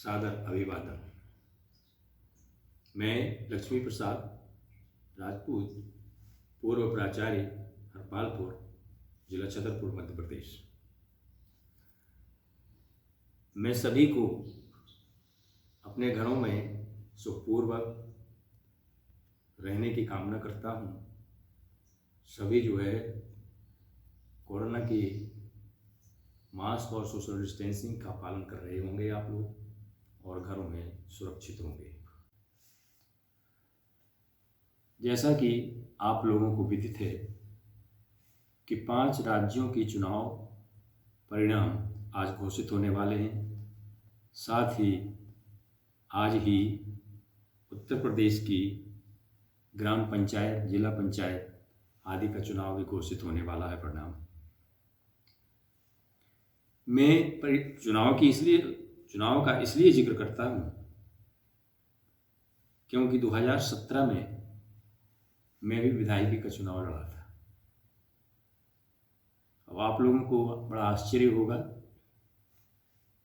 सादर अभिवादन। मैं लक्ष्मी प्रसाद राजपूत, पूर्व प्राचार्य, हरपालपुर, जिला छतरपुर, मध्य प्रदेश। मैं सभी को अपने घरों में सुखपूर्वक रहने की कामना करता हूँ। सभी जो है कोरोना की मास्क और सोशल डिस्टेंसिंग का पालन कर रहे होंगे आप लोग और घरों में सुरक्षित होंगे। जैसा कि आप लोगों को विदित है कि 5 राज्यों की चुनाव परिणाम आज घोषित होने वाले हैं। साथ ही आज ही उत्तर प्रदेश की ग्राम पंचायत, जिला पंचायत आदि का चुनाव भी घोषित होने वाला है परिणाम। मैं चुनाव का इसलिए जिक्र करता हूँ क्योंकि 2017 में मैं भी विधायकी का चुनाव लड़ा था। अब आप लोगों को बड़ा आश्चर्य होगा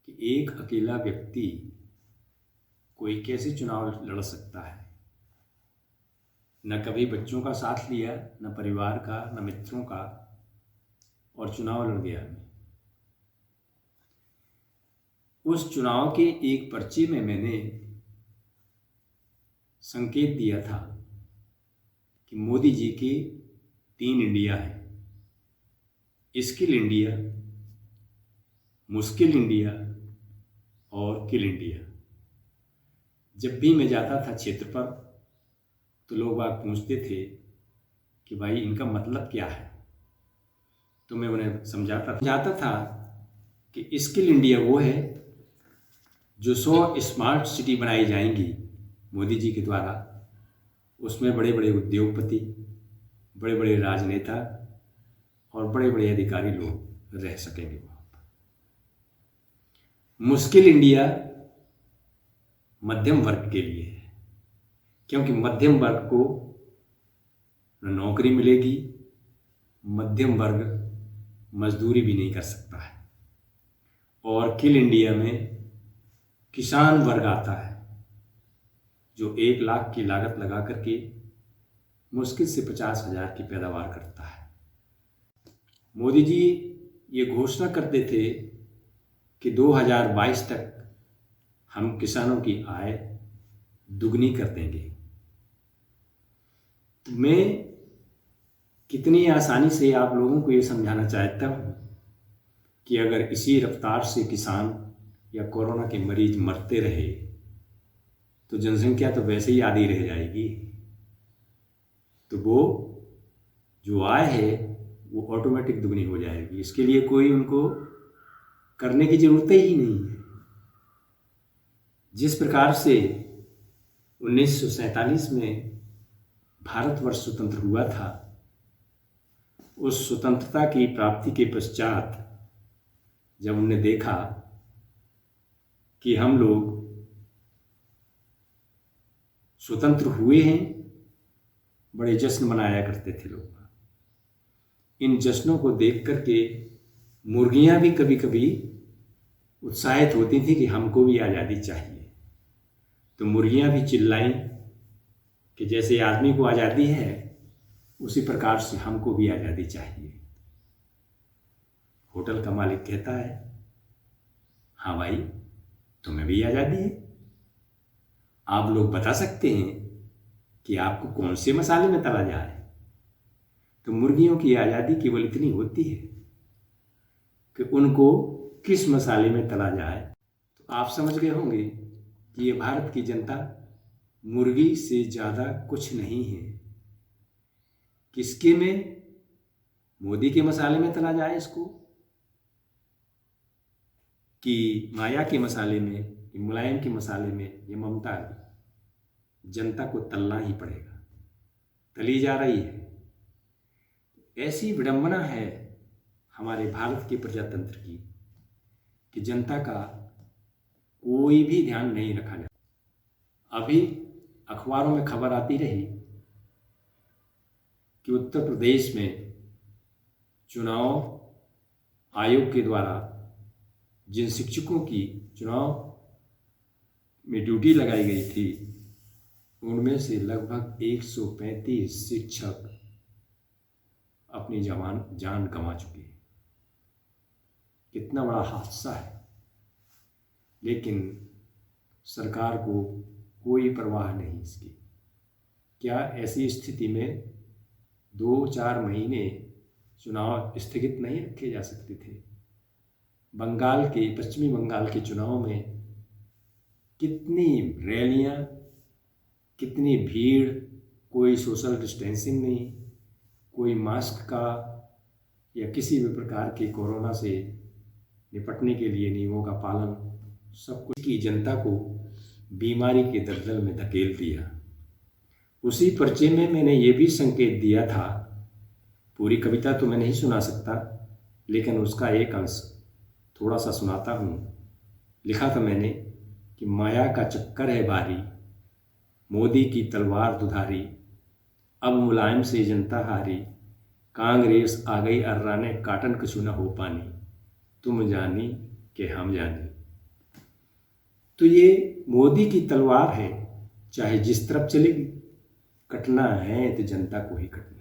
कि एक अकेला व्यक्ति कोई कैसे चुनाव लड़ सकता है। न कभी बच्चों का साथ लिया, न परिवार का, न मित्रों का, और चुनाव लड़ गया। उस चुनाव के एक पर्चे में मैंने संकेत दिया था कि मोदी जी के 3 इंडिया है: स्किल इंडिया, मुश्किल इंडिया और किल इंडिया। जब भी मैं जाता था क्षेत्र पर तो लोग बाग पूछते थे कि भाई इनका मतलब क्या है, तो मैं उन्हें समझाता था कि स्किल इंडिया वो है जो 100 स्मार्ट सिटी बनाई जाएंगी मोदी जी के द्वारा। उसमें बड़े बड़े उद्योगपति, बड़े बड़े राजनेता और बड़े बड़े अधिकारी लोग रह सकेंगे वहाँ पर। मुश्किल इंडिया मध्यम वर्ग के लिए है, क्योंकि मध्यम वर्ग को न नौकरी मिलेगी, मध्यम वर्ग मजदूरी भी नहीं कर सकता है। और किल इंडिया में किसान वर्ग आता है जो 1 लाख की लागत लगा करके मुश्किल से 50,000 की पैदावार करता है। मोदी जी ये घोषणा करते थे कि 2022 तक हम किसानों की आय दुगनी कर देंगे। तो मैं कितनी आसानी से आप लोगों को ये समझाना चाहता हूँ कि अगर इसी रफ्तार से किसान या कोरोना के मरीज मरते रहे तो जनसंख्या तो वैसे ही आधी रह जाएगी। तो वो जो आय है वो ऑटोमेटिक दुगनी हो जाएगी। इसके लिए कोई उनको करने की ज़रूरत ही नहीं है। जिस प्रकार से 1947 में भारतवर्ष स्वतंत्र हुआ था, उस स्वतंत्रता की प्राप्ति के पश्चात जब उन्होंने देखा कि हम लोग स्वतंत्र हुए हैं, बड़े जश्न मनाया करते थे लोग। इन जश्नों को देख करके मुर्गियां भी कभी कभी उत्साहित होती थी कि हमको भी आज़ादी चाहिए। तो मुर्गियां भी चिल्लाईं कि जैसे आदमी को आज़ादी है उसी प्रकार से हमको भी आज़ादी चाहिए। होटल का मालिक कहता है, हाँ भाई, तुम्हें भी आज़ादी है। आप लोग बता सकते हैं कि आपको कौन से मसाले में तला जाए। तो मुर्गियों की आज़ादी केवल इतनी होती है कि उनको किस मसाले में तला जाए। तो आप समझ गए होंगे कि ये भारत की जनता मुर्गी से ज़्यादा कुछ नहीं है। किसके में? मोदी के मसाले में तला जाए इसको, कि माया के मसाले में, कि मुलायम के मसाले में, ये ममता जनता को तलना ही पड़ेगा। तली जा रही है। ऐसी विडंबना है हमारे भारत के प्रजातंत्र की कि जनता का कोई भी ध्यान नहीं रखा जाता। अभी अखबारों में खबर आती रही कि उत्तर प्रदेश में चुनाव आयोग के द्वारा जिन शिक्षकों की चुनाव में ड्यूटी लगाई गई थी, उनमें से लगभग 135 शिक्षक अपनी जान गंवा चुके हैं। कितना बड़ा हादसा है, लेकिन सरकार को कोई परवाह नहीं इसकी। क्या ऐसी स्थिति में 2-4 महीने चुनाव स्थगित नहीं रखे जा सकते थे? पश्चिमी बंगाल के चुनाव में कितनी रैलियां, कितनी भीड़, कोई सोशल डिस्टेंसिंग नहीं, कोई मास्क का या किसी भी प्रकार के कोरोना से निपटने के लिए नियमों का पालन, सब कुछ की जनता को बीमारी के दलदल में धकेल दिया। उसी पर्चे में मैंने ये भी संकेत दिया था, पूरी कविता तो मैं नहीं सुना सकता, लेकिन उसका एक अंश थोड़ा सा सुनाता हूँ। लिखा था मैंने कि माया का चक्कर है भारी, मोदी की तलवार दुधारी, अब मुलायम से जनता हारी, कांग्रेस आ गई अर्राने, काटन कछु न हो पानी, तुम जानी कि हम जानी। तो ये मोदी की तलवार है, चाहे जिस तरफ चलेगी, कटना है तो जनता को ही कटना।